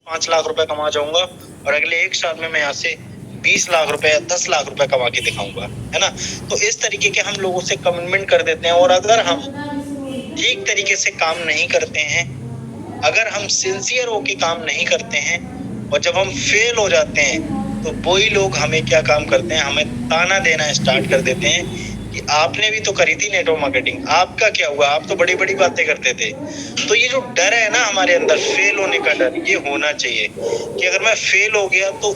5 लाख रुपए कमा जाऊंगा और अगले 1 साल में मैं यहाँ से 20 लाख रुपए या 10 लाख रुपए कमा के दिखाऊंगा, है ना। तो इस तरीके के हम लोगों से कमिटमेंट कर देते हैं। और अगर हम ठीक तरीके से काम नहीं करते हैं, अगर हम सिंसियर होके काम नहीं करते हैं और जब हम फेल हो जाते हैं, तो वही लोग हमें क्या काम करते हैं, हमें ताना देना स्टार्ट कर देते हैं कि आपने भी तो करी थी नेटवर्क मार्केटिंग, आपका क्या हुआ, आप तो बड़ी बड़ी बातें करते थे। तो ये जो डर है ना हमारे अंदर, फेल होने का डर, ये होना चाहिए कि अगर मैं फेल हो गया तो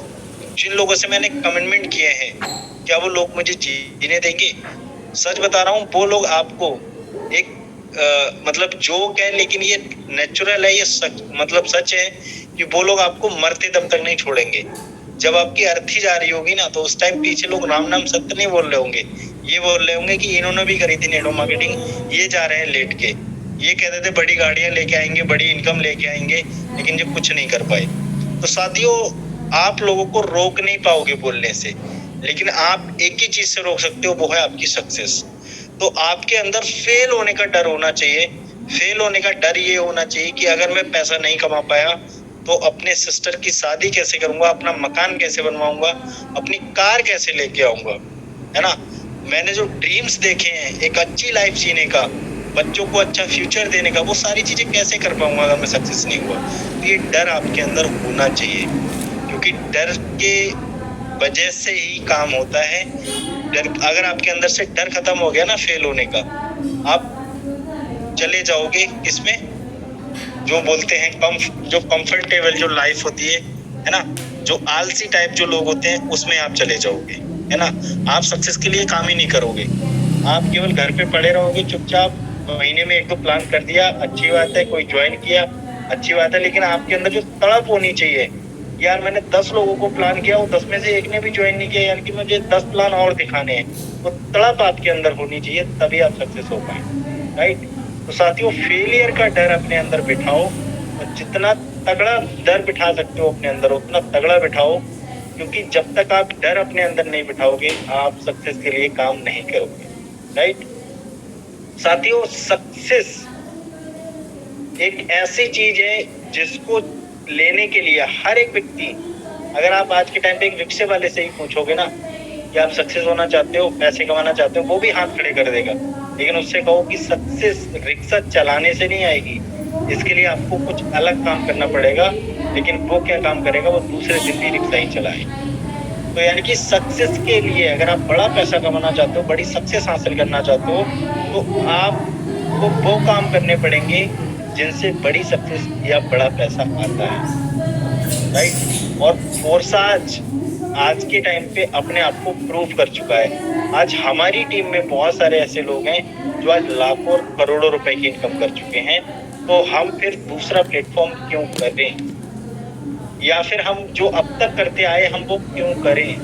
जिन लोगों से मैंने कमिटमेंट किए हैं, क्या वो लोग मुझे जीने देंगे। सच बता रहा हूँ, वो लोग आपको एक मतलब जोक है, लेकिन ये नेचुरल है, ये सच, मतलब सच है कि वो लोग आपको मरते दम तक नहीं छोड़ेंगे। जब आपकी अर्थी जा रही होगी ना, तो उस टाइम पीछे लोग राम नाम सत्य नहीं बोल रहे होंगे, ये बोल रहे होंगे कि इन्होंने भी करी थी नेटवर्क मार्केटिंग, ये जा रहे हैं लेट के, ये कहते थे बड़ी गाड़ियां लेके आएंगे, बड़ी इनकम लेके आएंगे, लेकिन ये कुछ नहीं कर पाए। तो साथियों, आप लोगों को रोक नहीं पाओगे बोलने से, लेकिन आप एक ही चीज से रोक सकते हो, वो है आपकी सक्सेस। तो आपके अंदर फेल होने का डर होना चाहिए। फेल होने का डर ये होना चाहिए कि अगर मैं पैसा नहीं कमा पाया तो अपने सिस्टर की शादी कैसे करूंगा, अपना मकान कैसे बनवाऊंगा, अपनी कार कैसे लेके आऊंगा, है ना। मैंने जो ड्रीम्स देखे हैं एक अच्छी लाइफ जीने का, बच्चों को अच्छा फ्यूचर देने का, वो सारी चीजें कैसे कर पाऊंगा अगर मैं सक्सेस नहीं हुआ। तो ये डर आपके अंदर होना चाहिए, क्योंकि डर के वजह से ही काम होता है। डर, अगर आपके अंदर से डर खत्म हो गया ना फेल होने का, आप चले जाओगे इसमें, जो बोलते हैं जो कंफर्टेबल जो लाइफ होती है ना, जो आलसी टाइप जो लोग होते हैं उसमें आप चले जाओगे, है ना। आप सक्सेस के लिए काम ही नहीं करोगे, आप केवल घर पे पड़े रहोगे चुपचाप। महीने में 1-2 प्लान कर दिया, अच्छी बात है, कोई ज्वाइन किया, अच्छी बात है, लेकिन आपके अंदर जो तड़प होनी चाहिए, यार मैंने 10 लोगों को प्लान किया, 10 में से एक ने भी ज्वाइन नहीं किया, यार कि मुझे 10 प्लान और दिखाने हैं, तो तड़प आपके अंदर होनी चाहिए, तभी आप सक्सेस हो पाए, राइट। तो साथियों, फेलियर का डर अपने अंदर बिठाओ, और जितना तगड़ा डर बिठा सकते हो अपने अंदर उतना तगड़ा बिठाओ, क्योंकि जब तक आप डर अपने अंदर नहीं बिठाओगे, आप सक्सेस के लिए काम नहीं करोगे, राइट। साथियों, सक्सेस एक ऐसी चीज है जिसको लेने के लिए हर एक व्यक्ति, अगर आप आज के टाइम पे एक रिक्शे वाले से ही पूछोगे ना कि आप सक्सेस होना चाहते हो, पैसे कमाना चाहते हो, वो भी हाथ खड़े कर देगा। लेकिन उससे कहो कि सक्सेस रिक्शा चलाने से नहीं आएगी, इसके लिए आपको कुछ अलग काम करना पड़ेगा, लेकिन वो क्या काम करेगा, वो दूसरे दिन भी रिक्शा ही चलाए। तो यानी कि सक्सेस के लिए अगर आप बड़ा पैसा कमाना चाहते हो, बड़ी सक्सेस हासिल करना चाहते हो, तो आपको वो काम करने पड़ेंगे जिनसे बड़ी सक्सेस या बड़ा पैसा आता है, राइट। और फोर्साज आज के टाइम पे अपने आप को प्रूव कर चुका है। आज हमारी टीम में बहुत सारे ऐसे लोग हैं जो आज लाखों और करोड़ों रुपए की इनकम कर चुके हैं, तो हम फिर दूसरा प्लेटफॉर्म क्यों करें, या फिर हम जो अब तक करते आए हम वो क्यों करें।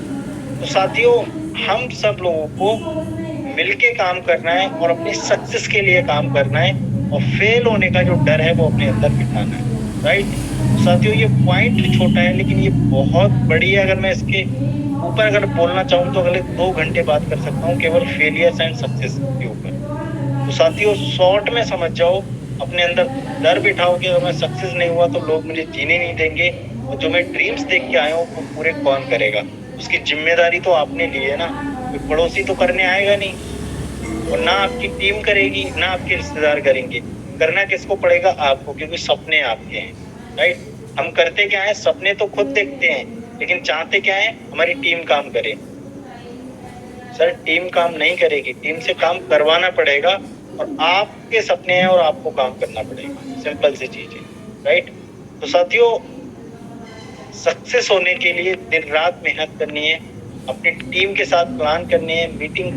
तो साथियों, हम सब लोगों को मिलके काम करना है और अपनी सक्सेस के लिए काम करना है, और फेल होने का जो डर है वो अपने अंदर बिठाना है, राइट। साथियों, ये पॉइंट छोटा है लेकिन ये बहुत बड़ी है। अगर मैं इसके ऊपर अगर बोलना चाहूँ तो अगले 2 घंटे बात कर सकता हूँ केवल फेलियर्स एंड सक्सेस के ऊपर। तो साथियों, शॉर्ट में समझ जाओ, अपने अंदर डर बिठाओ कि अगर मैं सक्सेस नहीं हुआ तो लोग मुझे जीने नहीं देंगे, और जो मैं ड्रीम्स देख के आया हूँ वो पूरे कौन करेगा, उसकी जिम्मेदारी तो आपने ली है ना। कोई पड़ोसी तो करने आएगा नहीं, और ना आपकी टीम करेगी, ना आपके रिश्तेदार करेंगे। करना किसको पड़ेगा, आपको, क्योंकि सपने आपके हैं, राइट। हम करते क्या है, सपने तो खुद देखते हैं, लेकिन चाहते क्या है, हमारी टीम काम करे। सर, टीम काम नहीं करेगी, टीम से काम करवाना पड़ेगा, और आपके सपने हैं और आपको काम करना पड़ेगा, सिंपल सी चीज है, राइट। तो साथियों, सक्सेस होने के लिए दिन रात मेहनत करनी है, अपनी टीम के साथ प्लान करनी है, मीटिंग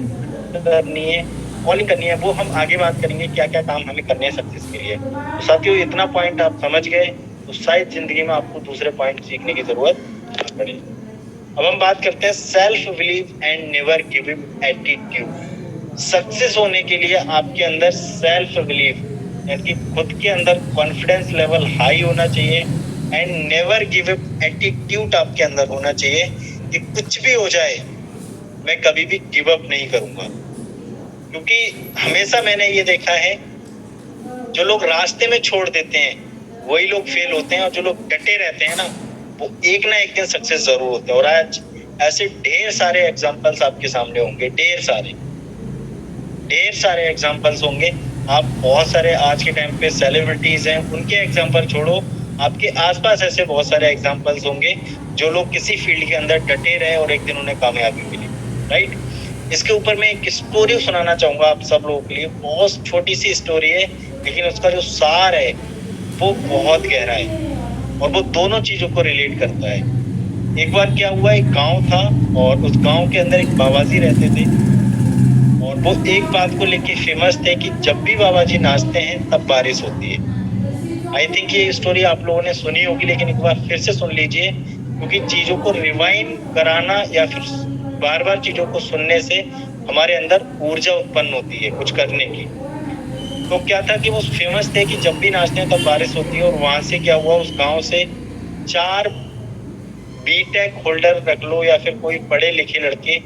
करनी है, कॉलिंग करनी है, वो हम आगे बात करेंगे क्या क्या काम हमें करने हैं सक्सेस के लिए। तो साथियों, इतना पॉइंट आप समझ गए तो शायद जिंदगी में आपको दूसरे पॉइंट सीखने की जरूरत न पड़े। अब हम बात करते हैं self believe and never give up attitude. Success होने के लिए आपके अंदर सेल्फ बिलीव यानी कि खुद के अंदर कॉन्फिडेंस लेवल हाई होना चाहिए, and never give up attitude आपके अंदर होना चाहिए कि कुछ भी हो जाए मैं कभी भी गिव अप नहीं करूंगा। क्योंकि हमेशा मैंने ये देखा है, जो लोग रास्ते में छोड़ देते हैं वही लोग फेल होते हैं, और जो लोग डटे रहते हैं ना, वो एक ना एक दिन सक्सेस जरूर होते हैं। और आज ऐसे ढेर सारे एग्जाम्पल्स आपके सामने होंगे, ढेर सारे एग्जाम्पल्स होंगे। आप बहुत सारे आज के टाइम पे सेलिब्रिटीज हैं, उनके एग्जाम्पल छोड़ो, आपके आसपास ऐसे बहुत सारे एग्जाम्पल्स होंगे जो लोग किसी फील्ड के अंदर डटे रहे और एक दिन उन्हें कामयाबी मिली, राइट। इसके ऊपर मैं एक स्टोरी सुनाना चाहूंगा आप सब लोगों के लिए। बहुत छोटी सी स्टोरी है, लेकिन उसका जो सार है वो बहुत गहरा है, और वो दोनों चीजों को रिलेट करता है। एक बार क्या हुआ, एक गांव था, और उस गांव के अंदर एक बाबाजी रहते थे, और वो एक बात को लेके फेमस थे कि जब भी बाबा जी नाचते हैं तब बारिश होती है। आई थिंक ये स्टोरी आप लोगों ने सुनी होगी, लेकिन एक बार फिर से सुन लीजिए, क्योंकि चीजों को रिवाइंड कराना या फिर बार बार चीजों को सुनने से हमारे अंदर ऊर्जा उत्पन्न होती है कुछ करने की। तो क्या था कि वो फेमस थे कि जब भी नाचते हैं तब बारिश होती है। और वहां से क्या हुआ, उस गांव से 4 बीटेक होल्डर रख लो या फिर कोई पढ़े लिखे लड़के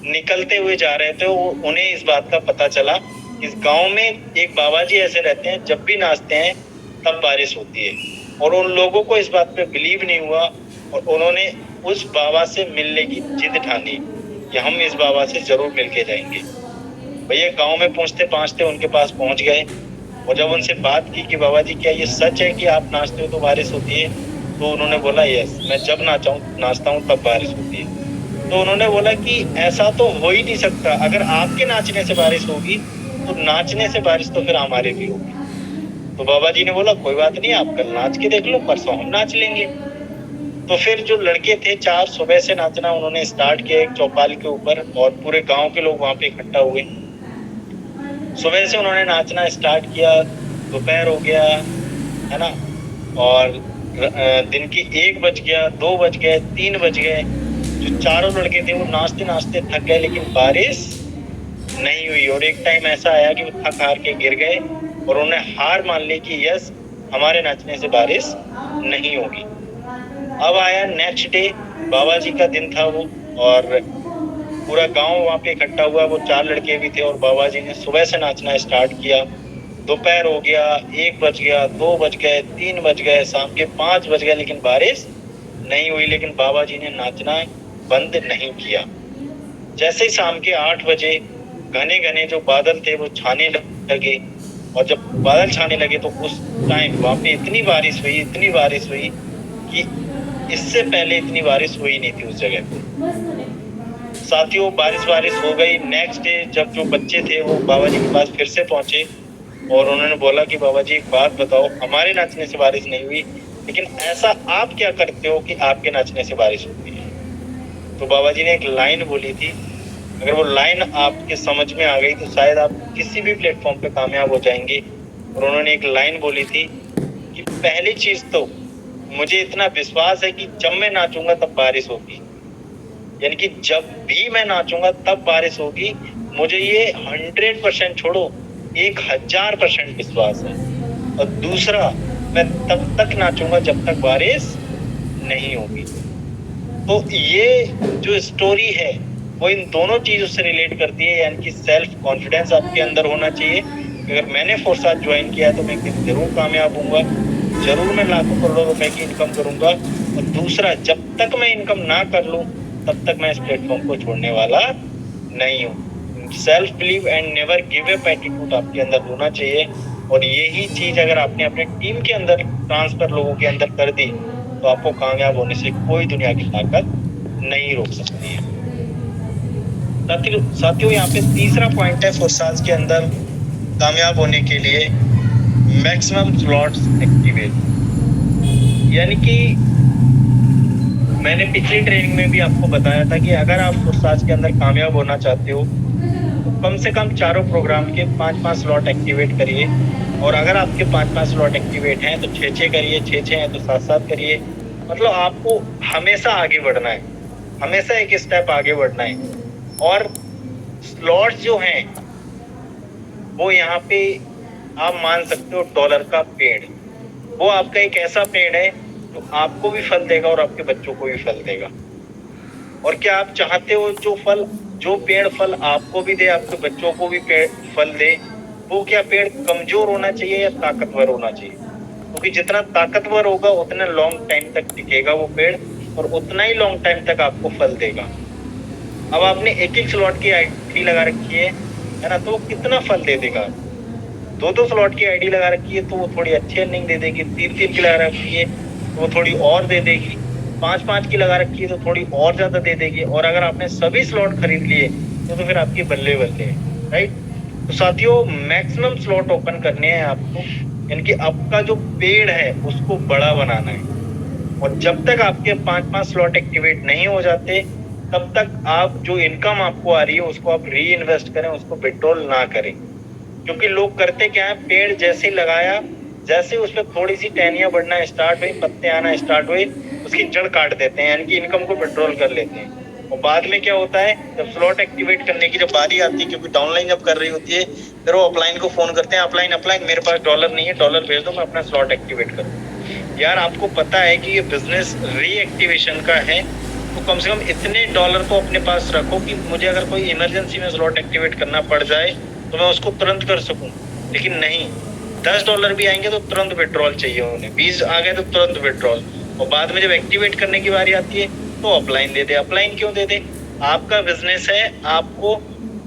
निकलते हुए जा रहे थे। उन्हें इस बात का पता चला, इस गांव में एक बाबा जी ऐसे रहते हैं, जब भी नाचते हैं तब बारिश होती है। और उन लोगों को इस बात पे बिलीव नहीं हुआ, और उन्होंने उस बाबा से मिलने की जिद ठानी कि हम इस बाबा से जरूर मिलके जाएंगे। भैया गांव में पहुंचते उनके पास पहुंच गए, और जब उनसे बात की कि बाबा जी क्या ये सच है कि आप नाचते हो तो बारिश होती है, तो उन्होंने बोला यस, मैं जब नाचता हूँ तब बारिश होती है। तो उन्होंने बोला कि ऐसा तो हो ही नहीं सकता, अगर आपके नाचने से बारिश होगी तो नाचने से बारिश तो फिर हमारे भी होगी। तो बाबा जी ने बोला कोई बात नहीं, आप कल नाच के देख लो, परसों हम नाच लेंगे। तो फिर जो लड़के थे 4 सुबह से नाचना उन्होंने स्टार्ट किया एक चौपाल के ऊपर, और पूरे गांव के लोग वहां पे इकट्ठा हुए। सुबह से उन्होंने नाचना स्टार्ट किया, दोपहर हो गया, है ना, और दिन के 1 बज गया, 2 बज गए, 3 बज गए। जो चारों लड़के थे वो नाचते नाचते थक गए, लेकिन बारिश नहीं हुई। और एक टाइम ऐसा आया कि वो थक हार के गिर गए, और उन्होंने हार मान ली कि यस, हमारे नाचने से बारिश नहीं होगी। अब आया नेक्स्ट डे, बाबा जी का दिन था वो, और पूरा गांव वहां पे इकट्ठा हुआ। वो 4 लड़के भी थे, और बाबा जी ने सुबह से नाचना स्टार्ट किया। दोपहर हो गया, 1 बज गया, 2 बज गए, 3 बज गए, शाम के 5 बज गए, लेकिन बारिश नहीं हुई। लेकिन बाबा जी ने नाचना बंद नहीं किया। जैसे ही शाम के 8 बजे घने घने जो बादल थे वो छाने लगे, और जब बादल छाने लगे तो उस टाइम वहां पे इतनी बारिश हुई कि इससे पहले इतनी बारिश हुई नहीं थी उस जगह पे। साथियों, बारिश हो गई। नेक्स्ट डे जब जो बच्चे थे वो बाबा जी के पास फिर से पहुंचे, और उन्होंने बोला कि बाबा जी एक बात बताओ, हमारे नाचने से बारिश नहीं हुई, लेकिन ऐसा आप क्या करते हो कि आपके नाचने से बारिश होती है। तो बाबा जी ने एक लाइन बोली थी, अगर वो लाइन आपके समझ में आ गई तो शायद आप किसी भी प्लेटफॉर्म पे कामयाब हो जाएंगे। और उन्होंने एक लाइन बोली थी कि पहली चीज तो मुझे इतना विश्वास है कि जब मैं नाचूंगा तब बारिश होगी, यानी कि जब भी मैं नाचूंगा तब बारिश होगी। मुझे ये 100% छोड़ो, 1000% विश्वास है। और दूसरा, मैं तब तक नाचूंगा जब तक बारिश नहीं होगी। तो ये जो स्टोरी है वो इन दोनों चीजों से रिलेट करती है, यानी कि सेल्फ कॉन्फिडेंस आपके अंदर होना चाहिए। अगर मैंने फोर्साज ज्वाइन किया है तो मैं एक दिन जरूर कामयाब होऊंगा, जरूर मैं लाखों करोड़ों रुपए की इनकम करूंगा। और दूसरा, जब तक मैं इनकम ना कर लूं तब तक मैं इस प्लेटफॉर्म को छोड़ने वाला नहीं हूँ। Self believe and never give up attitude आपके अंदर होना चाहिए। और यही चीज अगर आपने अपने टीम के अंदर ट्रांसफर लोगों के अंदर कर दी तो आपको कामयाब होने से कोई दुनिया की ताकत नहीं रोक सकती है। साथियों, यहाँ पे तीसरा पॉइंट है फोर्साज के अंदर कामयाब होने के लिए, मैक्सिमम स्लॉट्स एक्टिवेट। यानी कि मैंने पिछली ट्रेनिंग में भी आपको बताया था कि अगर आप फोर्साज के अंदर कामयाब होना चाहते हो तो कम से कम चारों प्रोग्राम के 5-5 स्लॉट एक्टिवेट करिए। और अगर आपके 5-5 स्लॉट एक्टिवेट हैं तो 6-6 करिए, 6-6 हैं तो 7-7 करिए। मतलब आपको हमेशा आगे बढ़ना है, हमेशा एक स्टेप आगे बढ़ना है। और स्लॉट्स जो हैं वो यहाँ पे आप मान सकते हो डॉलर का पेड़। वो आपका एक ऐसा पेड़ है जो आपको भी फल देगा और आपके बच्चों को भी फल देगा। और क्या आप चाहते हो जो पेड़ फल आपको भी दे, आपके बच्चों को भी फल दे, वो क्या पेड़ कमजोर होना चाहिए या ताकतवर होना चाहिए? क्योंकि जितना ताकतवर होगा उतना लॉन्ग टाइम तक टिकेगा वो पेड़ और उतना ही लॉन्ग टाइम तक आपको फल देगा। अब आपने एक एक स्लॉट की आईडी लगा रखी है ना, तो वो कितना फल दे देगा? दो दो स्लॉट की आईडी लगा रखी है तो वो थोड़ी अच्छी अर्निंग दे देगी, तीन तीन की लगा रखी है तो वो थोड़ी और दे देगी, पांच पांच की लगा रखी है तो थोड़ी और ज्यादा दे देगी। और अगर आपने सभी स्लॉट खरीद लिए तो फिर आपकी बल्ले बल्ले है, राइट। तो साथियों मैक्सिमम स्लॉट ओपन करने हैं आपको, यानी कि आपका जो पेड़ है उसको बड़ा बनाना है। और जब तक आपके 5-5 स्लॉट एक्टिवेट नहीं हो जाते तब तक आप जो इनकम आपको आ रही है उसको आप री इन्वेस्ट करें, उसको विड्रॉल ना करें। क्योंकि लोग करते क्या है, पेड़ जैसे ही लगाया, जैसे उस पर थोड़ी सी टहनियां बढ़ना स्टार्ट हुई, पत्ते आना स्टार्ट हुए, उसकी जड़ काट देते हैं, यानी कि इनकम को विड्रॉल कर लेते हैं। और बाद में क्या होता है, जब स्लॉट एक्टिवेट करने की जब बारी आती है, क्योंकि डाउनलाइन जब कर रही होती है, फिर वो अपलाइन को फोन करते हैं, अपलाइन मेरे पास डॉलर नहीं है, डॉलर भेज दो मैं अपना स्लॉट एक्टिवेट करूँ। यार आपको पता है कि ये बिजनेस रीएक्टिवेशन का है, तो कम से कम इतने डॉलर तो अपने पास रखो कि मुझे अगर कोई इमरजेंसी में स्लॉट एक्टिवेट करना पड़ जाए तो मैं उसको तुरंत कर सकूं। लेकिन नहीं, $10 भी आएंगे तो तुरंत विड्रॉल चाहिए उन्हें, 20 आ गए तो तुरंत विड्रॉल। और बाद में जब एक्टिवेट करने की बारी आती है तो अपलाइन दे दे। अपलाइन क्यों दे दे? आपका बिजनेस है, आपको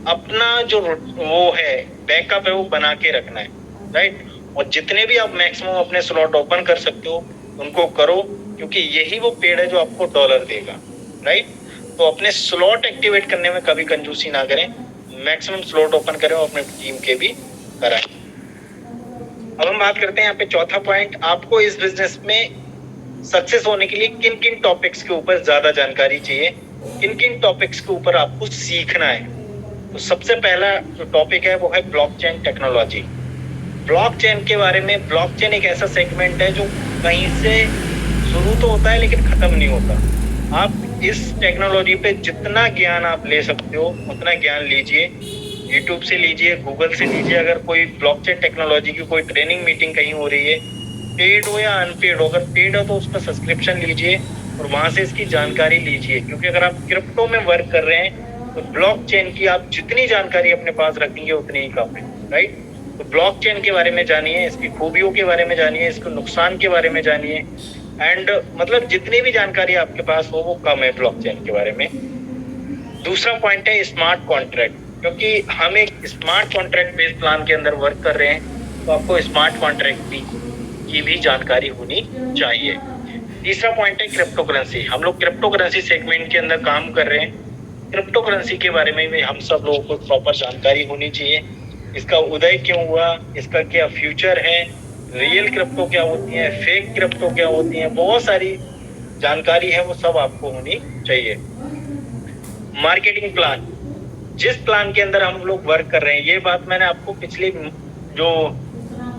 अपना जो वो है बैकअप है वो बना के रखना है, राइट। और जितने भी आप मैक्सिमम अपने स्लॉट ओपन कर सकते हो उनको करो, क्योंकि यही वो पेड़ है जो आपको डॉलर देगा, राइट। तो अपने स्लॉट एक्टिवेट करने में कभी कंजूसी ना करें, मैक्सिमम स्लॉट ओपन करें और अपने टीम के भी कराएं। अब हम बात करते हैं यहाँ पे चौथा पॉइंट, आपको इस बिजनेस में सक्सेस होने के लिए किन किन टॉपिक्स के ऊपर ज्यादा जानकारी चाहिए, किन किन टॉपिक्स के ऊपर आपको सीखना है। तो सबसे पहला जो टॉपिक है वो है ब्लॉकचेन टेक्नोलॉजी। ब्लॉकचेन के बारे में, ब्लॉकचेन एक ऐसा सेगमेंट है जो कहीं से शुरू तो होता है लेकिन खत्म नहीं होता। आप इस टेक्नोलॉजी पे जितना ज्ञान आप ले सकते हो उतना ज्ञान लीजिए, यूट्यूब से लीजिए, गूगल से लीजिए। अगर कोई ब्लॉकचेन टेक्नोलॉजी की कोई ट्रेनिंग मीटिंग कहीं हो रही है, पेड हो या अनपेड हो, अगर पेड हो तो उसका सब्सक्रिप्शन लीजिए और वहां से इसकी जानकारी लीजिए। क्योंकि अगर आप क्रिप्टो में वर्क कर रहे हैं तो ब्लॉकचेन की आप जितनी जानकारी अपने पास रखेंगे उतनी ही कम है, राइट। तो ब्लॉकचेन के बारे में जानिए, इसकी खूबियों के बारे में जानिए, इसके नुकसान के बारे में जानिए, एंड मतलब जितनी भी जानकारी आपके पास हो वो कम है ब्लॉकचेन के बारे में। दूसरा पॉइंट है स्मार्ट कॉन्ट्रैक्ट, क्योंकि हम एक स्मार्ट कॉन्ट्रैक्ट बेस्ड प्लान के अंदर वर्क कर रहे हैं तो आपको स्मार्ट कॉन्ट्रैक्ट की भी जानकारी होनी चाहिए। तीसरा पॉइंट है क्रिप्टो करेंसी। हम लोग क्रिप्टो करेंसी सेगमेंट के अंदर काम कर रहे हैं, क्रिप्टो करेंसी के बारे में भी हम सब लोगों को प्रॉपर जानकारी होनी चाहिए। इसका उदय क्यों हुआ, इसका क्या फ्यूचर है, रियल क्रिप्टो क्या होती है, फेक क्रिप्टो क्या होती है, बहुत सारी जानकारी है वो सब आपको होनी चाहिए। मार्केटिंग प्लान, जिस प्लान के अंदर हम लोग वर्क कर रहे हैं, ये बात मैंने आपको पिछली जो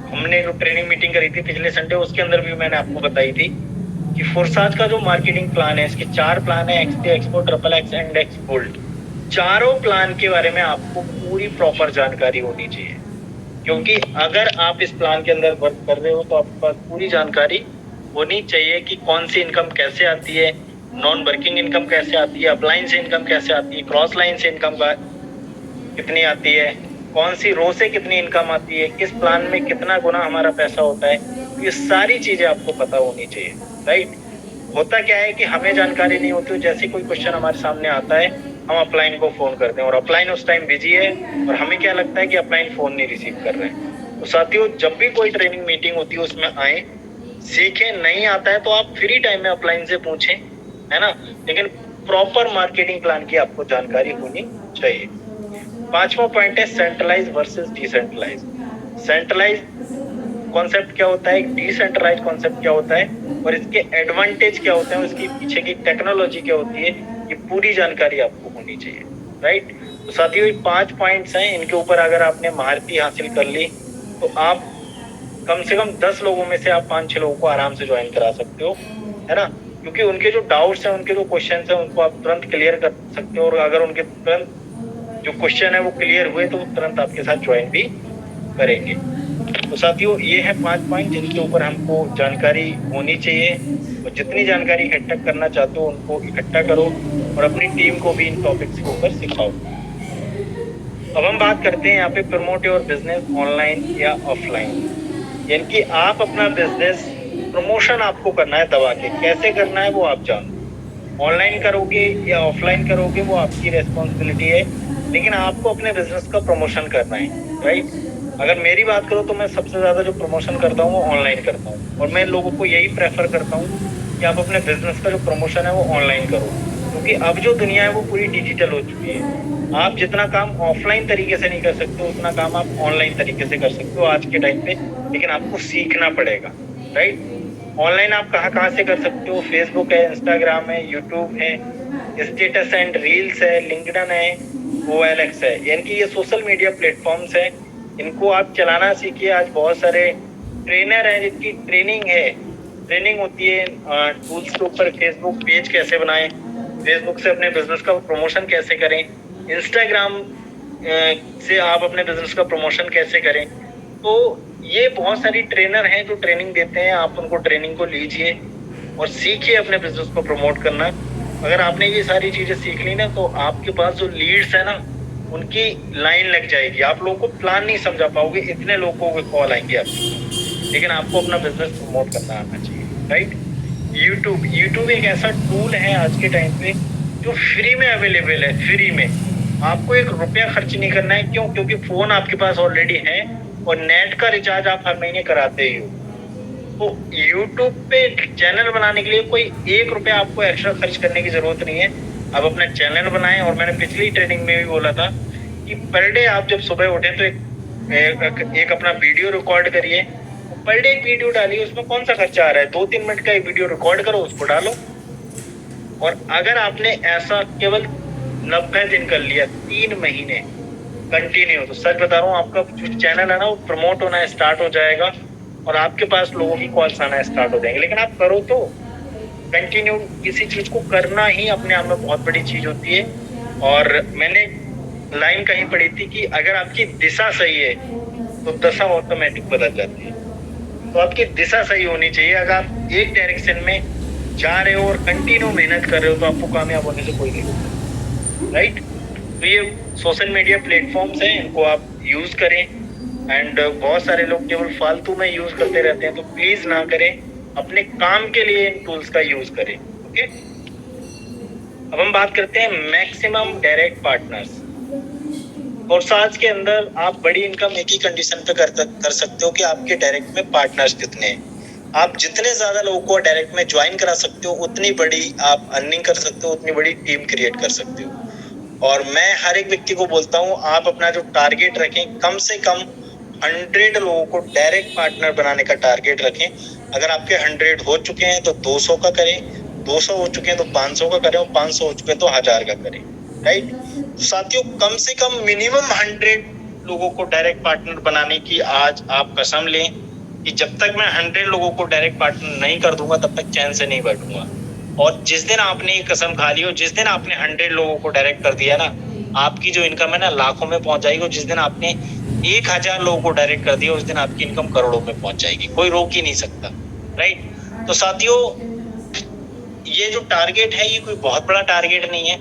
हमने जो ट्रेनिंग मीटिंग करी थी पिछले संडे उसके अंदर भी मैंने आपको बताई थी कि फोरसाज का जो मार्केटिंग प्लान है, इसके 4 प्लान है, XT, expo, triple x and x gold. चारों प्लान के बारे में आपको पूरी प्रॉपर जानकारी होनी चाहिए, क्योंकि अगर आप इस प्लान के अंदर वर्क कर रहे हो तो आपके पास पूरी जानकारी होनी चाहिए कि कौन सी इनकम कैसे आती है, नॉन वर्किंग इनकम कैसे आती है, अपलाइन से इनकम कैसे आती है, क्रॉस लाइन से इनकम कितनी आती है, कौन सी रो से कितनी इनकम आती है, किस प्लान में कितना गुना हमारा पैसा होता है, ये सारी चीजें आपको पता होनी चाहिए, राइट। होता क्या है कि हमें जानकारी नहीं होती, जैसे कोई क्वेश्चन हमारे सामने आता है हम अपलाइन को फोन करते हैं और अपलाइन उस टाइम बिजी है और हमें क्या लगता है कि अपलाइन फोन नहीं रिसीव कर रहे हैं। तो साथियों जब भी कोई ट्रेनिंग मीटिंग होती है उसमें आए, सीखें, नहीं आता है तो आप फ्री टाइम में अपलाइन से पूछें, है ना, लेकिन प्रॉपर मार्केटिंग प्लान की आपको जानकारी होनी चाहिए। 5वां पॉइंट है centralise versus decentralise. Centralise concept क्या होता है, डिसेंट्रलाइज कॉन्सेप्ट क्या होता है और इसके एडवांटेज क्या होते हैं, उसके पीछे की टेक्नोलॉजी क्या होती है, ये पूरी जानकारी आपको होनी चाहिए, राइट। तो साथियों ये 5 पॉइंट्स हैं, इनके ऊपर अगर आपने महारती हासिल कर ली तो आप कम से कम 10 लोगों में से आप 5-6 लोगों को आराम से ज्वाइन करा सकते हो, है ना, क्योंकि उनके जो डाउट्स हैं, उनके जो क्वेश्चन हैं, उनको आप तुरंत क्लियर कर सकते हो और अगर उनके तुरंत जो क्वेश्चन है वो क्लियर हुए तो तुरंत आपके साथ ज्वाइन भी करेंगे। तो साथियों ये है 5 पॉइंट जिनके ऊपर हमको जानकारी होनी चाहिए और जितनी जानकारी इकट्ठा करना चाहते हो उनको इकट्ठा करो और अपनी टीम को भी इन टॉपिक्स के ऊपर सिखाओ। अब हम बात करते हैं यहाँ पे प्रमोट योर बिजनेस ऑनलाइन या ऑफलाइन। यानी कि आप अपना बिजनेस प्रमोशन आपको करना है दबा के, कैसे करना है वो आप जानो। ऑनलाइन करोगे या ऑफलाइन करोगे वो आपकी रेस्पॉन्सिबिलिटी है, लेकिन आपको अपने बिजनेस का प्रमोशन करना है, राइट। अगर मेरी बात करो तो मैं सबसे ज्यादा जो प्रमोशन करता हूँ वो ऑनलाइन करता हूँ, और मैं लोगों को यही प्रेफर करता हूँ कि आप अपने बिजनेस का जो प्रमोशन है वो ऑनलाइन करो, क्योंकि अब जो दुनिया है वो पूरी डिजिटल हो चुकी है। आप जितना काम ऑफलाइन तरीके से नहीं कर सकते उतना काम आप ऑनलाइन तरीके से कर सकते हो आज के टाइम पे, लेकिन आपको सीखना पड़ेगा, राइट। ऑनलाइन आप कहाँ कहाँ से कर सकते हो, फेसबुक है, इंस्टाग्राम है, यूट्यूब है, स्टेटस एंड रील्स है, लिंक्डइन है, OLX है, यानी कि ये सोशल मीडिया प्लेटफॉर्म्स है, इनको आप चलाना सीखिए। आज बहुत सारे ट्रेनर हैं जिनकी ट्रेनिंग होती है टूल्स के ऊपर, फेसबुक पेज कैसे बनाएं, फेसबुक से अपने बिजनेस का प्रमोशन कैसे करें, इंस्टाग्राम से आप अपने बिजनेस का प्रमोशन कैसे करें। तो ये बहुत सारी ट्रेनर हैं जो ट्रेनिंग देते हैं, आप उनको ट्रेनिंग को लीजिए और सीखिए अपने बिजनेस को प्रमोट करना। अगर आपने ये सारी चीजें सीख ली ना तो आपके पास जो लीड्स है ना उनकी लाइन लग जाएगी। आप लोगों को प्लान नहीं समझा पाओगे, इतने लोगों के कॉल आएंगे आपको, लेकिन आपको अपना बिजनेस प्रमोट करना आना चाहिए, राइट। यूट्यूब एक ऐसा टूल है आज के टाइम पे जो फ्री में अवेलेबल है, फ्री में। आपको 1 रुपया खर्च नहीं करना है, क्यों? क्योंकि फोन आपके पास ऑलरेडी है और नेट का रिचार्ज आप हर महीने कराते ही हो। तो YouTube पे चैनल बनाने के लिए कोई 1 रुपया आपको एक्स्ट्रा खर्च करने की जरूरत नहीं है। आप अपना चैनल बनाएं, और मैंने पिछली ट्रेनिंग में भी बोला था कि पर डे आप जब सुबह उठे तो एक अपना वीडियो रिकॉर्ड करिए, पर डे एक वीडियो डालिए। उसमें कौन सा खर्चा आ रहा है? 2-3 मिनट का एक वीडियो रिकॉर्ड करो, उसको डालो। और अगर आपने ऐसा केवल 90 दिन कर लिया, 3 महीने कंटिन्यू, तो सच बता रहा हूँ आपका जो चैनल है ना वो प्रमोट होना स्टार्ट हो जाएगा और आपके पास लोगों की कॉल्स आना स्टार्ट हो जाएंगे। लेकिन आप करो तो, कंटिन्यू किसी चीज को करना ही अपने आप में बहुत बड़ी चीज होती है। और मैंने लाइन कहीं पढ़ी थी कि अगर आपकी दिशा सही है तो दशा ऑटोमेटिक बदल जाती है। तो आपकी दिशा सही होनी चाहिए। अगर आप एक डायरेक्शन में जा रहे हो और कंटिन्यू मेहनत कर रहे हो तो आपको कामयाब होने से कोई नहीं रोकता, राइट। तो ये सोशल मीडिया प्लेटफॉर्म्स हैं, इनको आप यूज करें। एंड बहुत सारे लोग केवल फालतू में यूज करते रहते हैं, तो प्लीज ना करें, अपने काम के लिए इन टूल्स का यूज करें, ओके। अब हम बात करते हैं मैक्सिमम डायरेक्ट पार्टनर्स। और आज के अंदर आप बड़ी इनकम एक ही कंडीशन पे कर सकते हो कि आपके डायरेक्ट में पार्टनर्स कितने हैं। आप जितने ज्यादा लोगों को डायरेक्ट में ज्वाइन करा सकते हो उतनी बड़ी आप अर्निंग कर सकते हो, उतनी बड़ी टीम क्रिएट कर सकते हो। और मैं हर एक व्यक्ति को बोलता हूँ, आप अपना जो टारगेट रखें, कम से कम 100 लोगों को डायरेक्ट पार्टनर बनाने का टारगेट रखें। अगर आपके 100 हो चुके हैं तो 200 का करें, 200 हो चुके हैं तो 500 का करें, और 500 हो चुके हैं तो 1000 का करें, राइट। तो साथियों, कम से कम मिनिमम 100 लोगों को डायरेक्ट पार्टनर बनाने की आज आप कसम लें कि जब तक मैं 100 लोगों को डायरेक्ट पार्टनर नहीं कर दूंगा तब तक चैन से नहीं बैठूंगा। और जिस दिन आपने ये कसम खा ली हो, जिस दिन आपने 100 लोगों को डायरेक्ट कर दिया ना, आपकी जो इनकम है ना लाखों में पहुंच जाएगी। और जिस दिन आपने 1000 लोगों को डायरेक्ट कर दिया उस दिन आपकी इनकम करोड़ों में पहुंच जाएगी, कोई रोक ही नहीं सकता, राइट। तो साथियों, ये जो टारगेट है ये कोई बहुत बड़ा टारगेट नहीं है।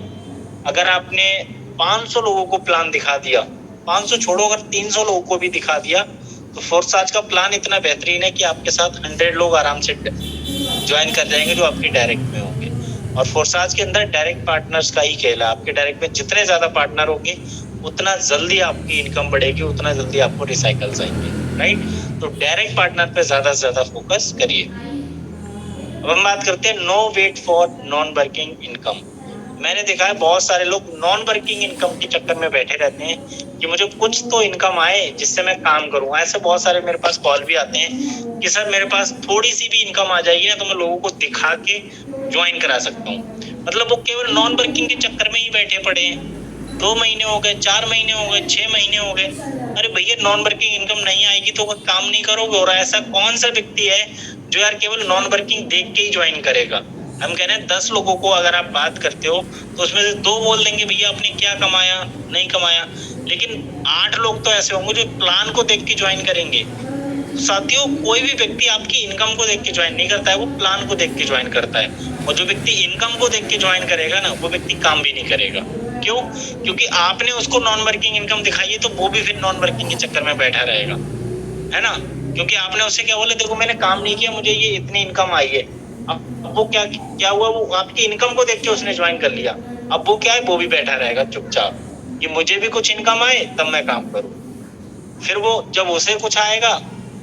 अगर आपने 500 लोगों को प्लान दिखा दिया, 500 छोड़ो, अगर 300 लोगों को भी दिखा दिया तो फोर्स आज का प्लान इतना बेहतरीन है कि आपके साथ 100 लोग आराम से ज्वाइन कर जाएंगे जो आपके डायरेक्ट में होंगे। और फोर्स आज के अंदर डायरेक्ट पार्टनर्स का ही खेल है। आपके डायरेक्ट में जितने ज्यादा पार्टनर होंगे उतना जल्दी आपकी इनकम बढ़ेगी, उतना जल्दी आपको रिसाइकल्स आएंगे, राइट। तो डायरेक्ट पार्टनर पे ज्यादा से ज्यादा फोकस करिए। अब हम बात करते हैं no wait for non working income. मैंने देखा है बहुत सारे लोग नॉन वर्किंग इनकम के चक्कर में बैठे रहते हैं कि मुझे कुछ तो इनकम आए जिससे मैं काम करूं। ऐसे बहुत सारे मेरे पास कॉल भी आते हैं कि सर मेरे पास थोड़ी सी भी इनकम आ जाएगी ना तो मैं लोगों को दिखा के ज्वाइन करा सकता हूँ। मतलब वो केवल नॉन वर्किंग के चक्कर में ही बैठे पड़े हैं। 2 महीने हो गए, 4 महीने हो गए, 6 महीने हो गए। अरे भैया, नॉन वर्किंग इनकम नहीं आएगी तो कोई काम नहीं करोगे। और ऐसा कौन सा व्यक्ति है जो यार केवल नॉन वर्किंग देख के ही ज्वाइन करेगा? हम कह रहे हैं 10 लोगों को अगर आप बात करते हो तो उसमें से 2 बोल देंगे भैया आपने क्या कमाया, नहीं कमाया। लेकिन 8 लोग तो ऐसे होंगे जो प्लान को देख के ज्वाइन करेंगे। साथियों, कोई भी व्यक्ति आपकी इनकम को देख के ज्वाइन नहीं करता है, वो प्लान को देख के ज्वाइन करता है। और जो व्यक्ति इनकम को देख के ज्वाइन करेगा ना, वो व्यक्ति काम भी नहीं करेगा। क्यों? क्योंकि आपने उसको नॉन वर्किंग इनकम दिखाई है तो वो भी फिर नॉन वर्किंग के चक्कर में बैठा रहेगा, है ना। क्योंकि आपने उससे क्या बोला, देखो मैंने काम नहीं किया, मुझे ये इतनी इनकम आई है। अब वो क्या हुआ, वो आपकी इनकम को देख के उसने ज्वाइन कर लिया। अब वो क्या है, वो भी बैठा रहेगा चुपचाप कि मुझे भी कुछ इनकम आए तब मैं काम करूं। फिर वो जब उसे कुछ आएगा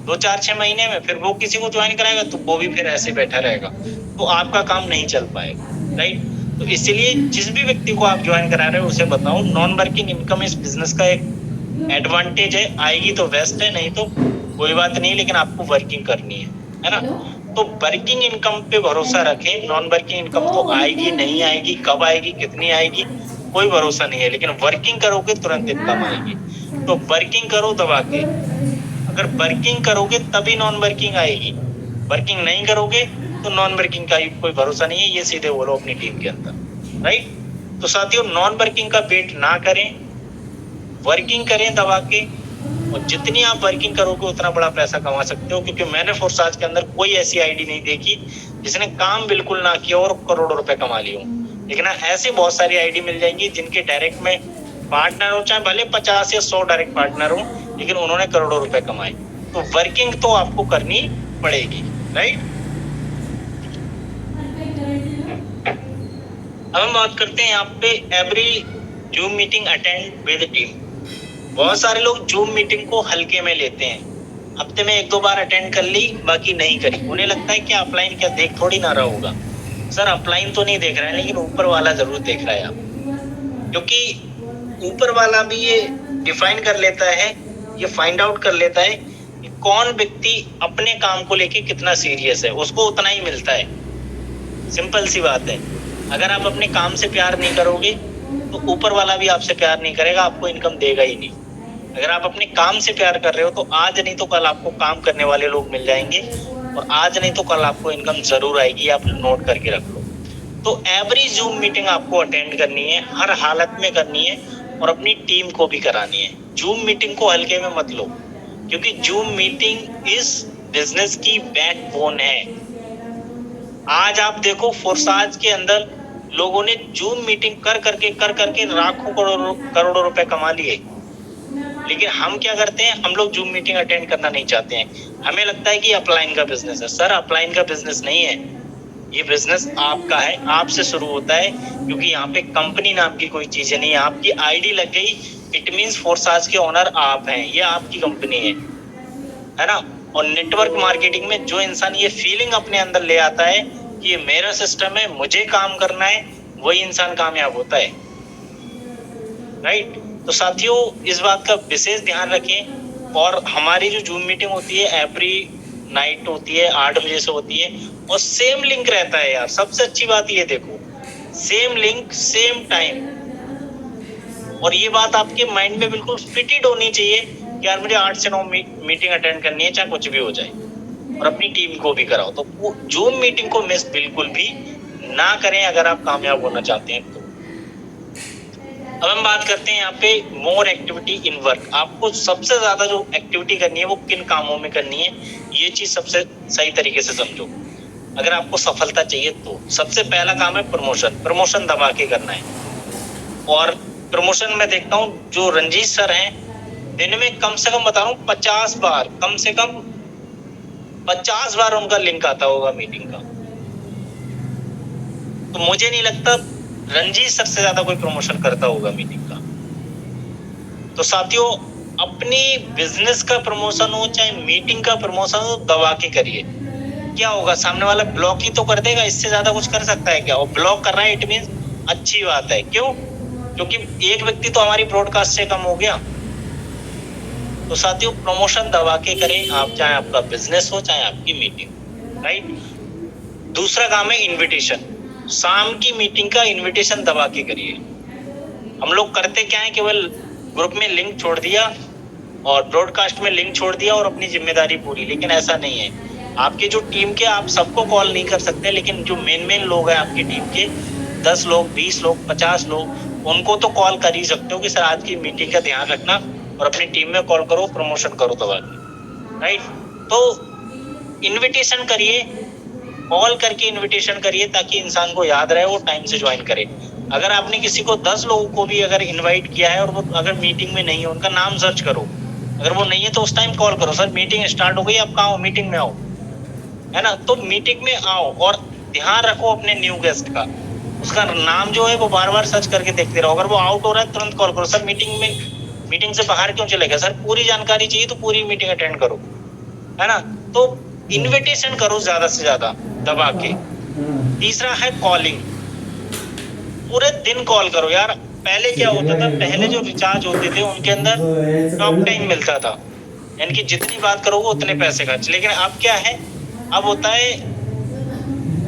2-4-6 महीने में, फिर वो किसी को ज्वाइन कराएगा तो वो भी फिर ऐसे बैठा रहेगा, तो आपका काम नहीं चल पाएगा, राइट। तो इसलिए जिस भी व्यक्ति को आप ज्वाइन करा रहे हो उसे बताओ नॉन वर्किंग इनकम इस बिजनेस का एक एडवांटेज है, आएगी तो बेस्ट है, नहीं तो कोई बात नहीं, लेकिन आपको वर्किंग करनी है ना। तो वर्किंग इनकम पे भरोसा रखें, नॉन वर्किंग इनकम तो आएगी नहीं आएगी, कब आएगी, कितनी आएगी, कोई भरोसा नहीं है, लेकिन वर्किंग करोगे तुरंत इनकम आएगी। तो वर्किंग करो दबा के, अगर वर्किंग करोगे तभी नॉन वर्किंग आएगी, वर्किंग नहीं करोगे तो नॉन वर्किंग का कोई भरोसा नहीं है, ये सीधे बोलो अपनी टीम के अंदर, राइट। तो साथियों नॉन वर्किंग का वेट ना करें, वर्किंग करें दबा के, और जितनी आप वर्किंग करोगे उतना बड़ा पैसा कमा सकते हो। क्योंकि मैंने फोर्साज के अंदर कोई ऐसी आईडी नहीं देखी जिसने काम बिल्कुल ना किया और करोड़ों रुपए कमा लिए हो, लेकिन ऐसी बहुत सारी आईडी मिल जाएंगी जिनके डायरेक्ट में पार्टनर हो, चाहे भले 50 या 100 डायरेक्ट पार्टनर हो, लेकिन उन्होंने करोड़ों रुपए कमाए। तो वर्किंग तो आपको करनी पड़ेगी, राइट। अब हम बात करते हैं यहाँ पे every zoom meeting attend with team. बहुत सारे लोग जूम मीटिंग को हल्के में लेते हैं, हफ्ते में 1-2 बार अटेंड कर ली, बाकी नहीं करी। उन्हें लगता है कि अपलाइन क्या देख थोड़ी ना रहा होगा। सर अपलाइन तो नहीं देख रहा है, लेकिन ऊपर वाला जरूर देख रहा है आप, क्योंकि ऊपर वाला भी ये डिफाइन कर लेता है, ये फाइंड आउट कर लेता है कि कौन व्यक्ति अपने काम को लेके कितना सीरियस है, उसको उतना ही मिलता है। सिंपल सी बात है, अगर आप अपने काम से प्यार नहीं करोगे तो ऊपर वाला भी आपसे प्यार नहीं करेगा, आपको इनकम देगा ही नहीं। अगर आप अपने काम से प्यार कर रहे हो तो आज नहीं तो कल आपको काम करने वाले लोग मिल जाएंगे, और आज नहीं तो कल आपको इनकम जरूर आएगी, आप नोट करके रख लो। तो एवरी जूम मीटिंग आपको अटेंड करनी है, हर हालत में करनी है, और अपनी टीम को भी करानी है। जूम मीटिंग को हल्के में मत लो, क्योंकि जूम मीटिंग इस बिजनेस की बैकबोन है। आज आप देखो फोर्साज के अंदर लोगों ने जूम मीटिंग कर करके लाखों करोड़ों रुपए कमा लिए, लेकिन हम क्या करते हैं, हम लोग जूम मीटिंग अटेंड करना नहीं चाहते हैं। हमें लगता है कि अपलाइन का बिजनेस है। सर अपलाइन का बिजनेस नहीं है, ये बिजनेस आपका है, आपसे शुरू होता है, क्योंकि यहाँ पे कंपनी नाम की कोई चीज नहीं है। आपकी आईडी लग गई, इट मींस फोर्साज के ओनर आप हैं, ये आपकी कंपनी है ना। और नेटवर्क मार्केटिंग में जो इंसान ये फीलिंग अपने अंदर ले आता है कि ये मेरा सिस्टम है, मुझे काम करना है, वही इंसान कामयाब होता है, राइट। तो साथियों इस बात का विशेष ध्यान रखें। और हमारी जो जूम मीटिंग होती है एवरी नाइट होती है, 8 बजे से होती है, और सेम लिंक रहता है यार। सबसे अच्छी बात ये देखो, सेम लिंक सेम टाइम। और ये बात आपके माइंड में बिल्कुल फिटेड होनी चाहिए कि यार मुझे 8 से 9 मीटिंग अटेंड करनी है, चाहे कुछ भी हो जाए, और अपनी टीम को भी कराओ। तो जूम मीटिंग को मिस बिल्कुल भी ना करें अगर आप कामयाब होना चाहते हैं तो। अब हम बात करते हैं यहाँ पे मोर एक्टिविटी इन वर्क। आपको सबसे ज्यादा जो एक्टिविटी करनी है वो किन कामों में करनी है, ये चीज सबसे सही तरीके से समझो। अगर आपको सफलता चाहिए तो सबसे पहला काम है प्रमोशन। प्रमोशन दबा के करना है। और प्रमोशन में देखता हूँ जो रंजीत सर हैं, दिन में कम से कम बता रहा हूँ 50 बार, कम से कम 50 बार उनका लिंक आता होगा मीटिंग का। तो मुझे नहीं लगता रंजीत सर से ज्यादा कोई प्रमोशन करता होगा मीटिंग का। तो साथियों अपनी बिजनेस का प्रमोशन हो चाहे मीटिंग का प्रमोशन हो, दबा के करिए। क्या होगा, सामने वाला ब्लॉक ही तो कर देगा, इससे ज्यादा कुछ कर सकता है क्या? और ब्लॉक कर रहा है इट मींस अच्छी बात है। क्यों? क्योंकि एक व्यक्ति तो हमारी ब्रॉडकास्ट से कम हो गया। तो साथियों प्रमोशन दबा के करें, आप चाहे आपका बिजनेस हो चाहे आपकी मीटिंग, राइट। दूसरा काम है इन्विटेशन। शाम की मीटिंग का इन्विटेशन दबा के करिए। हम लोग करते क्या है, केवल ग्रुप में लिंक छोड़ दिया और ब्रॉडकास्ट में लिंक छोड़ दिया और अपनी जिम्मेदारी पूरी। लेकिन ऐसा नहीं है। आपके जो टीम के, आप सबको कॉल नहीं कर सकते, लेकिन जो मेन लोग हैं आपकी टीम के, 10 लोग, 20 लोग, 50 लोग, उनको तो कॉल कर ही सकते हो कि सर आज की मीटिंग का ध्यान रखना, और अपनी टीम में कॉल करो, प्रमोशन करो दबा के, राइट। तो इन्विटेशन करिए, कॉल करके इन्विटेशन करिए, ताकि इंसान को याद रहे, वो टाइम से ज्वाइन करे। अगर आपने किसी को 10 लोगों को भी अगर इनवाइट किया है और वो अगर मीटिंग में नहीं है, उनका नाम सर्च करो, अगर वो नहीं है तो उस टाइम कॉल करो, सर मीटिंग स्टार्ट हो गई, आप कहाँ हो, मीटिंग में आओ, है ना। तो मीटिंग में आओ और ध्यान रखो अपने न्यू गेस्ट का, उसका नाम जो है वो बार बार सर्च करके देखते रहो। अगर वो आउट हो रहा है तुरंत कॉल करो, सर मीटिंग से बाहर क्यों चले गए, सर पूरी जानकारी चाहिए तो पूरी मीटिंग अटेंड करो, है ना। तो इन्विटेशन करो ज्यादा से ज्यादा दबा के। तीसरा है कॉलिंग, पूरे दिन कॉल करो यार। पहले क्या होता था, पहले जो रिचार्ज होते थे उनके अंदर टॉक टाइम मिलता था, यानी कि जितनी बात करोगे उतने पैसे खर्च। लेकिन अब क्या है, अब होता है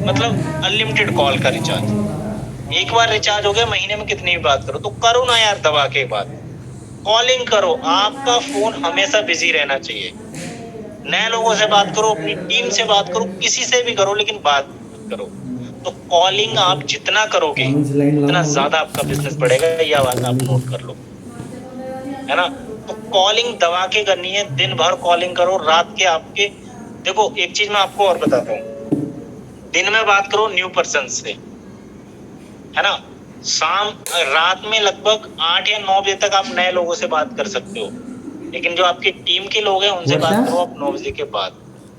मतलब अनलिमिटेड कॉल का रिचार्ज। एक बार रिचार्ज हो गया, महीने में कितनी भी बात करो, तो करो ना यार दबा के बात, कॉलिंग करो। आपका फोन हमेशा बिजी रहना चाहिए। नए लोगों से बात करो, अपनी टीम से बात करो, किसी से भी करो, लेकिन बात करो। तो कॉलिंग आप जितना करोगे उतना ज्यादा आपका बिजनेस बढ़ेगा, यह बात आप नोट कर लो, है ना। तो कॉलिंग दबा के करनी है, दिन भर कॉलिंग करो। रात के आपके देखो, एक चीज मैं आपको और बताता हूँ, दिन में बात करो न्यू पर्सन से, है ना। रात में लगभग 8 या 9 बजे तक आप नए लोगों से बात कर सकते हो, लेकिन जो आपकी टीम के लोग हैं उनसे बात करो आप 9 बजे के बाद।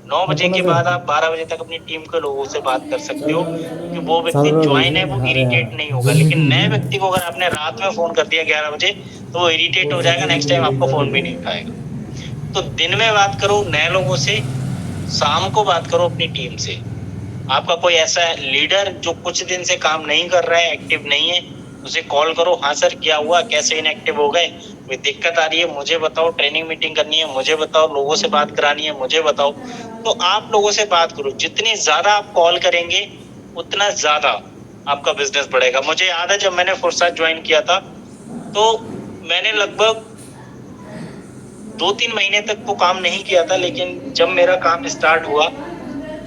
9 बजे के बाद आप 12 बजे तक अपनी टीम के लोगों से बात कर सकते हो, क्योंकि वो व्यक्ति ज्वाइन है, वो इरिटेट नहीं होगा। लेकिन नए व्यक्ति को अगर आपने रात में फोन कर दिया 11 बजे, तो वो इरिटेट हो जाएगा, नेक्स्ट टाइम आपको फोन भी नहीं उठाएगा। तो दिन में बात करो नए लोगों से, शाम को बात करो अपनी टीम से। आपका कोई ऐसा लीडर जो कुछ दिन से काम नहीं कर रहा है, एक्टिव नहीं है, उसे कॉल करो, हाँ सर क्या हुआ, कैसे इनएक्टिव हो गए, कोई दिक्कत आ रही है मुझे बताओ, ट्रेनिंग मीटिंग करनी है मुझे बताओ, लोगों से बात करानी है मुझे बताओ। तो आप लोगों से बात करो, जितनी ज्यादा आप कॉल करेंगे उतना ज्यादा आपका बिजनेस बढ़ेगा। मुझे याद है जब मैंने फुर्सत ज्वाइन किया था, तो मैंने लगभग 2-3 महीने तक तो काम नहीं किया था, लेकिन जब मेरा काम स्टार्ट हुआ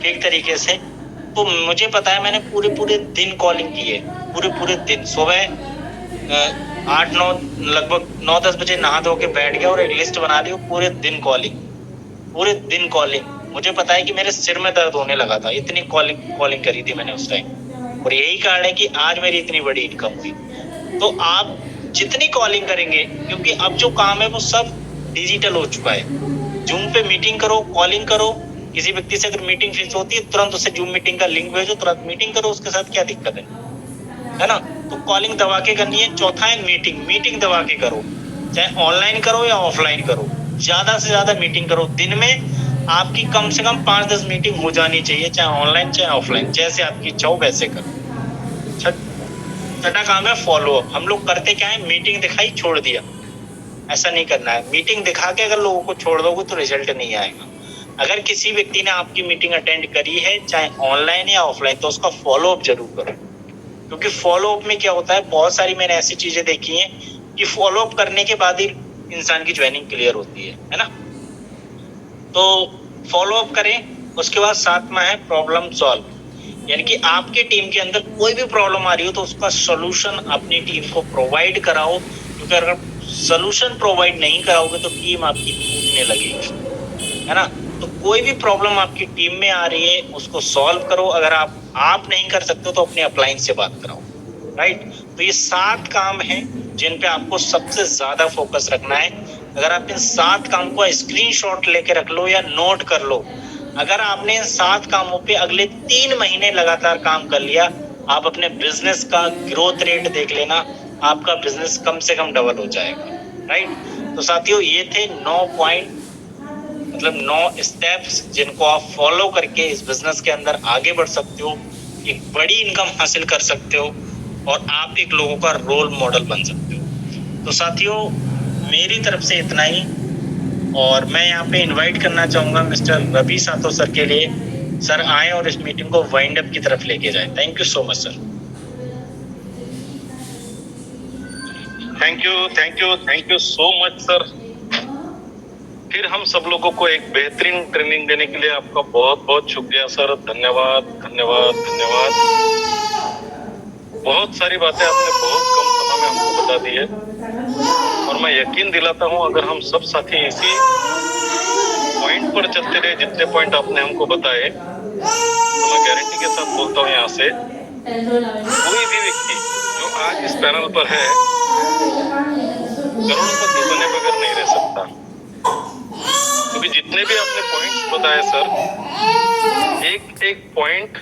ठीक तरीके से, तो मुझे पता है मैंने पूरे दिन कॉलिंग की है, पूरे दिन। सुबह 8-9 लगभग 9-10 बजे नहा धो के बैठ गया और एक लिस्ट बना ली, पूरे दिन कॉलिंग। मुझे पता है कि मेरे सिर में दर्द होने लगा था, इतनी कॉलिंग करी थी मैंने उस टाइम, और यही कारण है कि आज मेरी इतनी बड़ी इनकम हुई। तो आप जितनी कॉलिंग करेंगे, क्योंकि अब जो काम है वो सब डिजिटल हो चुका है। जूम पे मीटिंग करो, कॉलिंग करो, किसी व्यक्ति से अगर मीटिंग फिक्स होती है तुरंत उसे जूम मीटिंग का लिंक भेजो, तुरंत मीटिंग करो, उसके साथ क्या दिक्कत है ना। तो कॉलिंग दबा के करनी है। चौथा है मीटिंग दबा के करो, चाहे ऑनलाइन करो या ऑफलाइन करो, ज्यादा से ज्यादा मीटिंग करो। दिन में आपकी कम से कम 5-10 मीटिंग हो जानी चाहिए, चाहे ऑनलाइन चाहे ऑफलाइन, जैसे आपकी इच्छा हो वैसे करो। छठा काम है फॉलो अप। हम लोग करते क्या है, मीटिंग दिखाई छोड़ दिया, ऐसा नहीं करना है। मीटिंग दिखा के अगर लोगों को छोड़ दोगे तो रिजल्ट नहीं आएगा। अगर किसी व्यक्ति ने आपकी मीटिंग अटेंड करी है, चाहे ऑनलाइन या ऑफलाइन, तो उसका फॉलो अप जरूर करो, क्योंकि फॉलो अप में क्या होता है, बहुत सारी मैंने ऐसी चीजें देखी हैं कि फॉलो अप करने के बाद ही इंसान की ज्वाइनिंग क्लियर होती है ना। तो फॉलो अप करें। उसके बाद 7वां है प्रॉब्लम सॉल्व, यानी कि आपके टीम के अंदर कोई भी प्रॉब्लम आ रही हो तो उसका सोल्यूशन अपनी टीम को प्रोवाइड कराओ, क्योंकि अगर सोल्यूशन प्रोवाइड नहीं कराओगे तो टीम आपकी टूटने लगेगी, है ना। तो कोई भी प्रॉब्लम आपकी टीम में आ रही है उसको सॉल्व करो। अगर आप नहीं कर सकते हो तो अपने अपलाइन से बात कराओ, राइट। तो ये 7 काम हैं जिन पे आपको सबसे ज्यादा फोकस रखना है। अगर आप इन 7 काम को स्क्रीनशॉट लेके रख लो या नोट कर लो, अगर आपने इन 7 कामों पे अगले 3 महीने लगातार काम कर लिया, आप अपने बिजनेस का ग्रोथ रेट देख लेना, आपका बिजनेस कम से कम डबल हो जाएगा, राइट। तो साथियों, ये थे 9 पॉइंट, मतलब 9 स्टेप्स जिनको आप फॉलो करके इस बिजनेस के अंदर आगे बढ़ सकते हो, एक बड़ी इनकम हासिल कर सकते हो और आप एक लोगों का रोल मॉडल बन सकते हो। तो साथियों, मेरी तरफ से इतना ही, और मैं यहाँ पे इनवाइट करना चाहूंगा मिस्टर रवि सातो सर के लिए। सर आए और इस मीटिंग को वाइंड अप की तरफ लेके जाए। Thank you so much sir. Thank you so much sir. फिर हम सब लोगों को एक बेहतरीन ट्रेनिंग देने के लिए आपका बहुत बहुत शुक्रिया सर। धन्यवाद धन्यवाद धन्यवाद। बहुत सारी बातें आपने बहुत कम समय में हमको बता दी है, और मैं यकीन दिलाता हूँ अगर हम सब साथी इसी पॉइंट पर चलते रहे, जितने पॉइंट आपने हमको बताए, तो मैं गारंटी के साथ बोलता हूँ यहाँ से कोई भी व्यक्ति जो आज इस पैनल पर है करोड़पति बने बगैर नहीं रह सकता। अभी जितने भी आपने पॉइंट्स बताए सर, एक एक पॉइंट